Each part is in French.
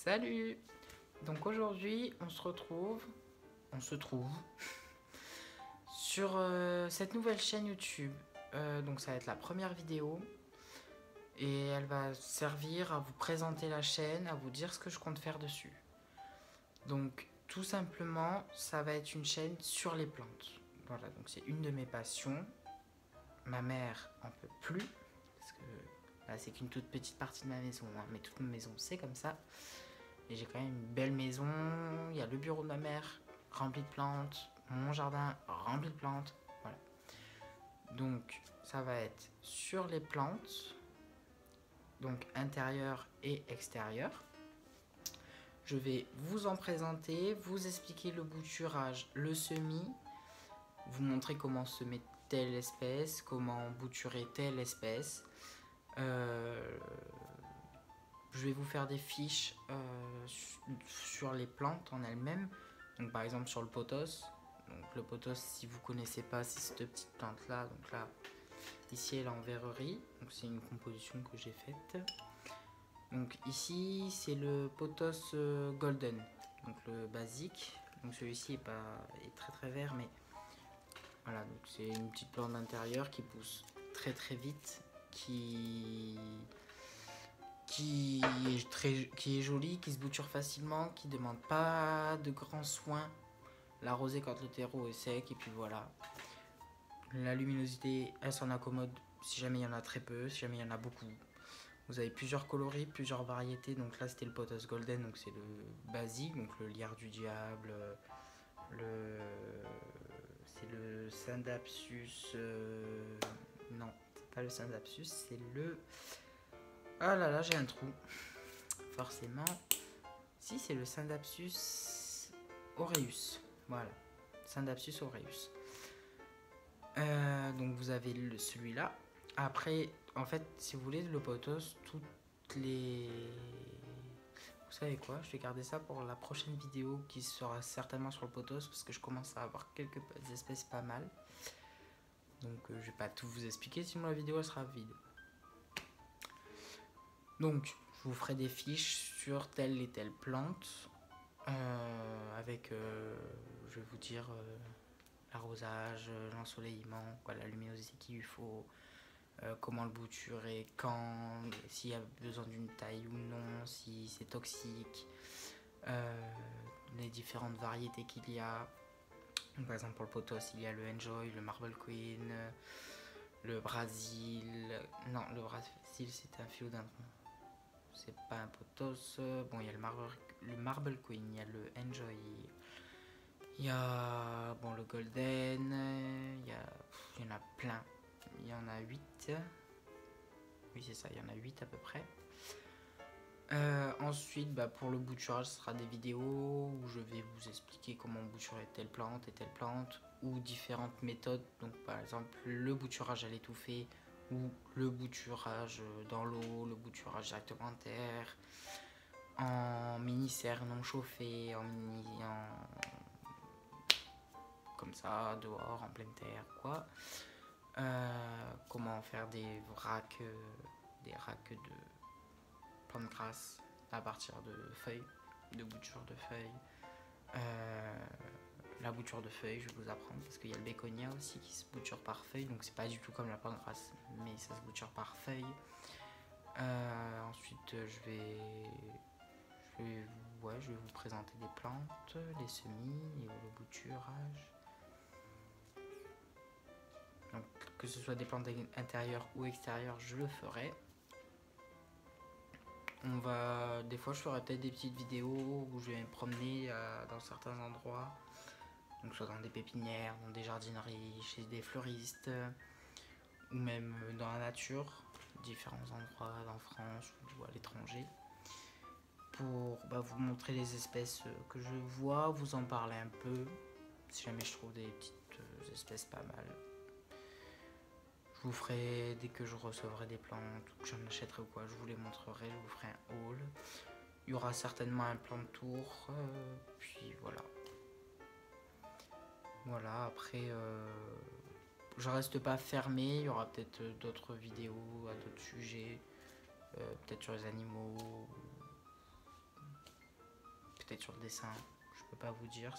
Salut! Donc aujourd'hui, on se trouve sur cette nouvelle chaîne YouTube. Donc ça va être la première vidéo et elle va servir à vous présenter la chaîne, à vous dire ce que je compte faire dessus. Donc tout simplement, ça va être une chaîne sur les plantes. Voilà, donc c'est une de mes passions. Ma mère en peut plus parce que là, c'est qu'une toute petite partie de ma maison, hein, mais toute ma maison c'est comme ça. Et j'ai quand même une belle maison, il y a le bureau de ma mère rempli de plantes, mon jardin rempli de plantes, voilà. Donc ça va être sur les plantes, donc intérieur et extérieur. Je vais vous en présenter, vous expliquer le bouturage, le semis, vous montrer comment semer telle espèce, comment bouturer telle espèce. Je vais vous faire des fiches sur les plantes en elles-mêmes. Donc par exemple sur le pothos. Donc le pothos, si vous connaissez pas, c'est cette petite plante là. Donc là, ici elle est en verrerie. Donc c'est une composition que j'ai faite. Donc ici c'est le pothos golden. Donc le basique. Donc celui-ci est très très vert, mais voilà. Donc c'est une petite plante d'intérieur qui pousse très très vite, qui est jolie, qui se bouture facilement, qui demande pas de grands soins. L'arroser quand le terreau est sec, et puis voilà. La luminosité, elle s'en accommode si jamais il y en a très peu, si jamais il y en a beaucoup. Vous avez plusieurs coloris, plusieurs variétés. Donc là, c'était le pothos golden, donc c'est le basique, donc le lierre du diable, c'est le Scindapsus. Non, c'est pas le Scindapsus, c'est le. Ah là là, j'ai un trou. Forcément. Si, c'est le Scindapsus aureus. Voilà. Scindapsus aureus. Donc vous avez celui-là. Après, en fait, si vous voulez, le pothos, toutes les... Vous savez quoi? Je vais garder ça pour la prochaine vidéo qui sera certainement sur le pothos parce que je commence à avoir quelques espèces pas mal. Donc je vais pas tout vous expliquer, sinon la vidéo elle sera vide. Donc, je vous ferai des fiches sur telle et telle plante, avec, je vais vous dire, l'arrosage, l'ensoleillement, la luminosité qu'il lui faut, comment le bouturer, quand, s'il y a besoin d'une taille ou non, si c'est toxique, les différentes variétés qu'il y a. Donc, par exemple, pour le pothos, il y a le Enjoy, le Marble Queen, le Brazil. Non, le Brazil, c'est un philodendron. C'est pas un pothos. Bon, il y a le Marble Queen, il y a le Enjoy, il y a bon, le Golden, il y en a plein. Il y en a 8. Oui, c'est ça, il y en a 8 à peu près. Ensuite, pour le bouturage, ce sera des vidéos où je vais vous expliquer comment bouturer telle plante et telle plante, ou différentes méthodes. Donc, par exemple, le bouturage à l'étouffée, ou le bouturage dans l'eau, le bouturage directement en terre, en mini-serre non chauffée, comme ça, dehors, en pleine terre, quoi. Comment faire des racks de plantes grasses à partir de feuilles, de bouture de feuilles. La bouture de feuilles, je vais vous apprendre, parce qu'il y a le bégonia aussi qui se bouture par feuille, donc c'est pas du tout comme la plante grasse, mais ça se bouture par feuille. Ensuite, je vais vous présenter des plantes, les semis et le bouturage. Donc, que ce soit des plantes intérieures ou extérieures, je le ferai. Des fois, je ferai peut-être des petites vidéos où je vais me promener dans certains endroits. Donc, soit dans des pépinières, dans des jardineries, chez des fleuristes, ou même dans la nature, différents endroits en France ou à l'étranger, pour vous montrer les espèces que je vois, vous en parler un peu, si jamais je trouve des petites espèces pas mal. Je vous ferai, dès que je recevrai des plantes ou que j'en achèterai ou quoi, je vous les montrerai, je vous ferai un haul. Il y aura certainement un plan de tour, puis voilà. Voilà, après, je reste pas fermé, il y aura peut-être d'autres vidéos à d'autres sujets, peut-être sur les animaux, peut-être sur le dessin, je peux pas vous dire.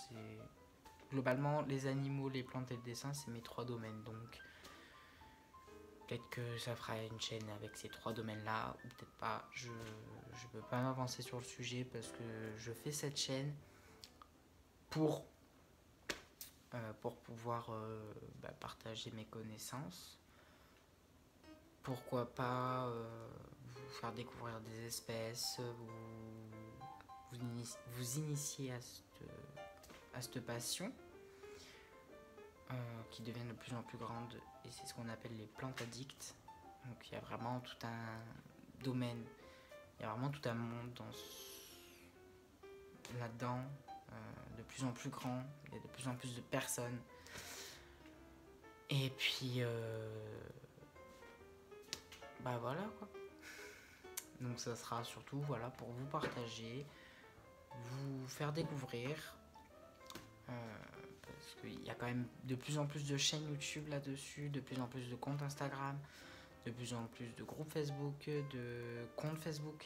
Globalement, les animaux, les plantes et le dessin, c'est mes 3 domaines. Donc, peut-être que ça fera une chaîne avec ces 3 domaines-là, ou peut-être pas. Je peux pas m'avancer sur le sujet parce que je fais cette chaîne pour pouvoir partager mes connaissances. Pourquoi pas vous faire découvrir des espèces, vous initier à cette passion qui devient de plus en plus grande, et c'est ce qu'on appelle les plantes addicts. Donc il y a vraiment tout un domaine, il y a vraiment tout un monde là-dedans, de plus en plus grand, il y a de plus en plus de personnes. Et puis voilà quoi. Donc ça sera surtout pour vous partager, vous faire découvrir, parce qu'il y a quand même de plus en plus de chaînes YouTube là-dessus, de plus en plus de comptes Instagram, de plus en plus de groupes Facebook, de comptes Facebook,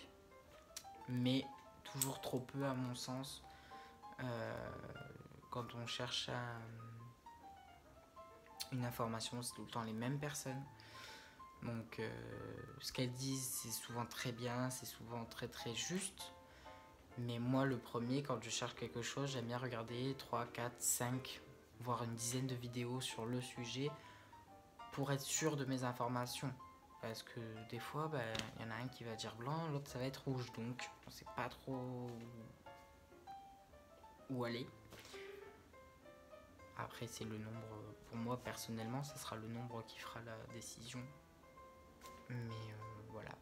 mais toujours trop peu à mon sens. Quand on cherche une information, c'est tout le temps les mêmes personnes. Donc ce qu'elles disent, c'est souvent très bien, c'est souvent très très juste. Mais moi, le premier, quand je cherche quelque chose, j'aime bien regarder 3, 4, 5, voire une dizaine de vidéos sur le sujet pour être sûr de mes informations. Parce que des fois, y en a un qui va dire blanc, l'autre ça va être rouge. Donc on sait pas trop où aller. Après, c'est le nombre, pour moi personnellement, ça sera le nombre qui fera la décision. Mais voilà.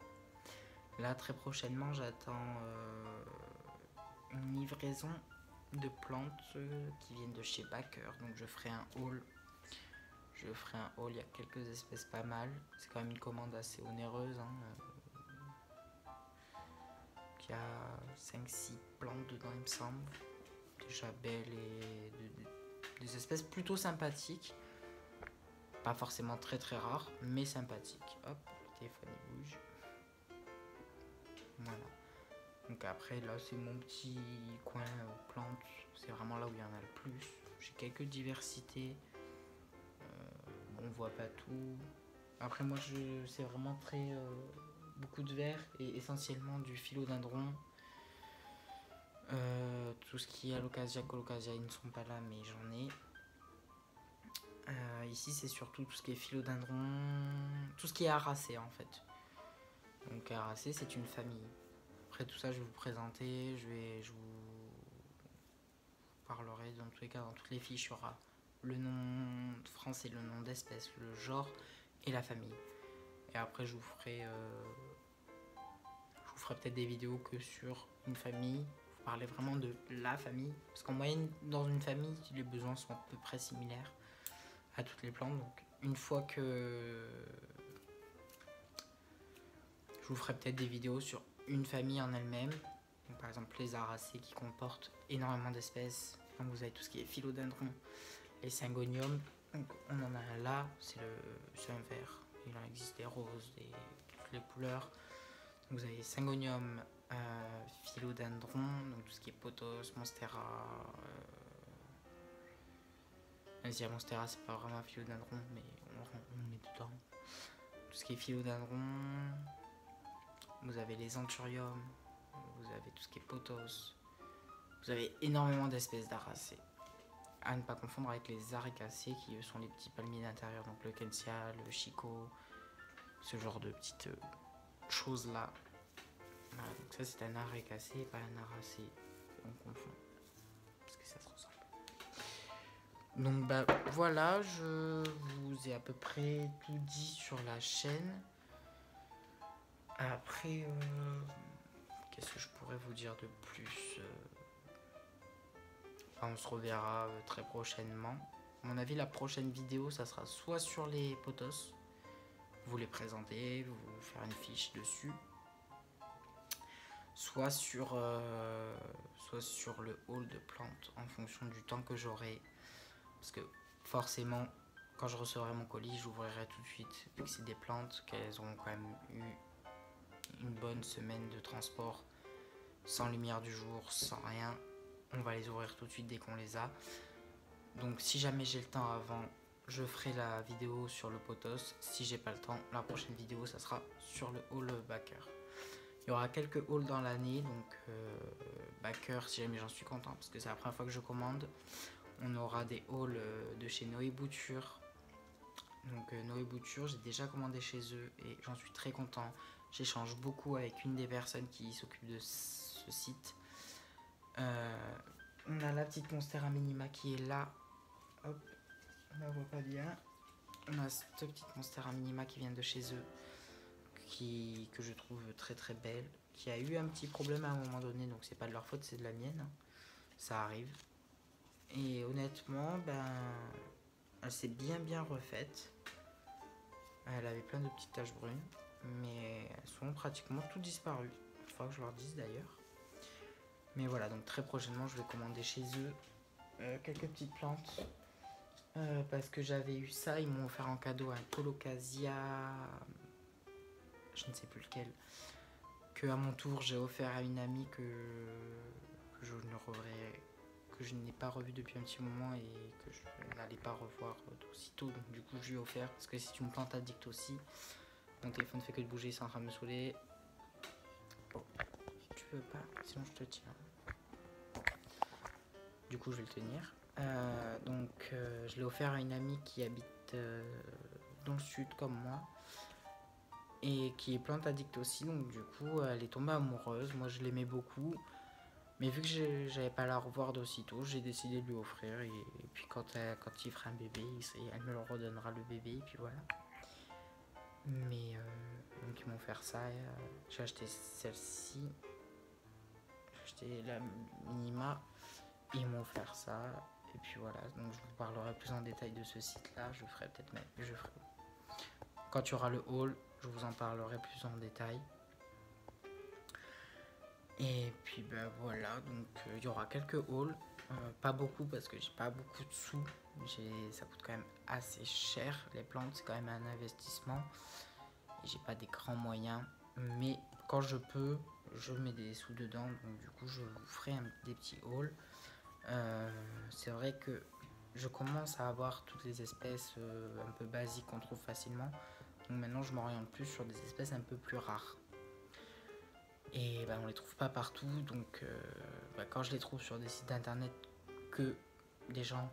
Là, très prochainement, j'attends une livraison de plantes qui viennent de chez Backer. Donc je ferai un haul. Il y a quelques espèces pas mal. C'est quand même une commande assez onéreuse. Il y a 5-6 plantes dedans, il me semble. Déjà belles et des espèces plutôt sympathiques. Pas forcément très très rares, mais sympathiques. Hop, le téléphone il bouge. Voilà. Donc après là c'est mon petit coin plantes. C'est vraiment là où il y en a le plus. J'ai quelques diversités. On voit pas tout. Après moi c'est vraiment très beaucoup de verre et essentiellement du philodendron. Tout ce qui est alocasia, colocasia, ils ne sont pas là mais j'en ai. Ici c'est surtout tout ce qui est philodendron, tout ce qui est aracée en fait. Donc aracée c'est une famille. Après tout ça je vais vous présenter, je vous parlerai dans tous les cas, dans toutes les fiches il y aura le nom français, le nom d'espèce, le genre et la famille. Et après je vous ferai peut-être des vidéos que sur une famille, vous parlez vraiment de la famille, parce qu'en moyenne dans une famille les besoins sont à peu près similaires à toutes les plantes. Donc une fois que je vous ferai peut-être des vidéos sur une famille en elle-même, donc par exemple les aracées qui comportent énormément d'espèces. Donc vous avez tout ce qui est philodendron, les syngoniums. Donc on en a un là, c'est un vert. Il en existe des roses, toutes les couleurs. Donc vous avez syngonium, philodendron, donc tout ce qui est pothos, monstera. Même monstera c'est pas vraiment un philodendron, mais on met dedans. Tout ce qui est philodendron. Vous avez les anthuriums, vous avez tout ce qui est pothos. Vous avez énormément d'espèces d'aracées. À ne pas confondre avec les aricacées qui eux sont les petits palmiers d'intérieur, donc le kensia, le chico, ce genre de petites choses là. Voilà, donc ça c'est un aricacé, pas un aracé. On confond parce que ça se ressemble. Donc voilà, je vous ai à peu près tout dit sur la chaîne. Après, qu'est-ce que je pourrais vous dire de plus? On se reverra très prochainement. À mon avis, la prochaine vidéo, ça sera soit sur les pothos, vous les présenter, vous faire une fiche dessus, soit sur le haul de plantes en fonction du temps que j'aurai. Parce que forcément, quand je recevrai mon colis, j'ouvrirai tout de suite. Vu que c'est des plantes, qu'elles ont quand même eu une bonne semaine de transport, sans lumière du jour, sans rien. on va les ouvrir tout de suite dès qu'on les a. Donc si jamais j'ai le temps avant, je ferai la vidéo sur le potos. Si j'ai pas le temps, la prochaine vidéo ça sera sur le haul backer. Il y aura quelques hauls dans l'année, donc backer si jamais j'en suis content parce que c'est la première fois que je commande. On aura des hauls de chez Noé Bouture. Donc Noé Bouture, j'ai déjà commandé chez eux et j'en suis très content. J'échange beaucoup avec une des personnes qui s'occupe de ce site. On a la petite Monstera Minima qui est là. Hop, on la voit pas bien. On a cette petite Monstera Minima qui vient de chez eux, que je trouve très très belle, qui a eu un petit problème à un moment donné, donc c'est pas de leur faute, c'est de la mienne. Ça arrive. Et honnêtement, elle s'est bien refaite. Elle avait plein de petites taches brunes, mais elles sont pratiquement toutes disparues. Il faudra que je leur dise d'ailleurs. Mais voilà, donc très prochainement, je vais commander chez eux quelques petites plantes. Parce que j'avais eu ça, ils m'ont offert en cadeau un Colocasia, je ne sais plus lequel, que à mon tour j'ai offert à une amie que je n'ai pas revu depuis un petit moment et que je n'allais pas revoir aussitôt. Donc du coup je lui ai offert parce que c'est une plante addict aussi. Mon téléphone fait que de bouger, c'est en train de me saouler. Bon, tu veux pas, sinon je te tiens. Du coup je vais le tenir. Je l'ai offert à une amie qui habite dans le sud comme moi et qui est plante addict aussi, donc du coup elle est tombée amoureuse. Moi je l'aimais beaucoup, mais vu que j'avais pas à la revoir d'aussitôt, j'ai décidé de lui offrir et puis quand il fera un bébé, elle me le redonnera le bébé et puis voilà. Mais donc ils m'ont offert ça, j'ai acheté celle-ci, j'ai acheté la Minima, ils m'ont offert ça. Et puis voilà, donc je vous parlerai plus en détail de ce site-là. Je ferai peut-être même. Quand il y aura le haul, je vous en parlerai plus en détail. Et puis voilà, donc il y aura quelques hauls. Pas beaucoup parce que j'ai pas beaucoup de sous. Ça coûte quand même assez cher. Les plantes, c'est quand même un investissement. Et j'ai pas des grands moyens. Mais quand je peux, je mets des sous dedans. Donc du coup, je vous ferai des petits hauls. C'est vrai que je commence à avoir toutes les espèces un peu basiques qu'on trouve facilement. Donc maintenant je m'oriente plus sur des espèces un peu plus rares. Et on les trouve pas partout. Donc quand je les trouve sur des sites internet que des gens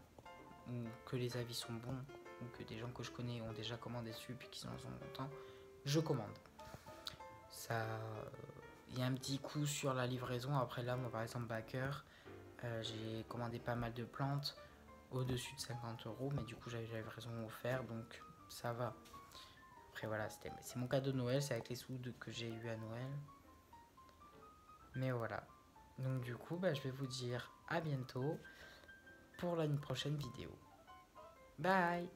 ou que les avis sont bons ou que des gens que je connais ont déjà commandé dessus puis qu'ils en sont contents, je commande. Il y a un petit coup sur la livraison. Après là, moi par exemple Backer, j'ai commandé pas mal de plantes au-dessus de 50 €, mais du coup j'avais la livraison offerte, donc ça va. Après voilà, c'est mon cadeau de Noël, c'est avec les sous que j'ai eu à Noël. Mais voilà. Donc du coup, je vais vous dire à bientôt pour une prochaine vidéo. Bye!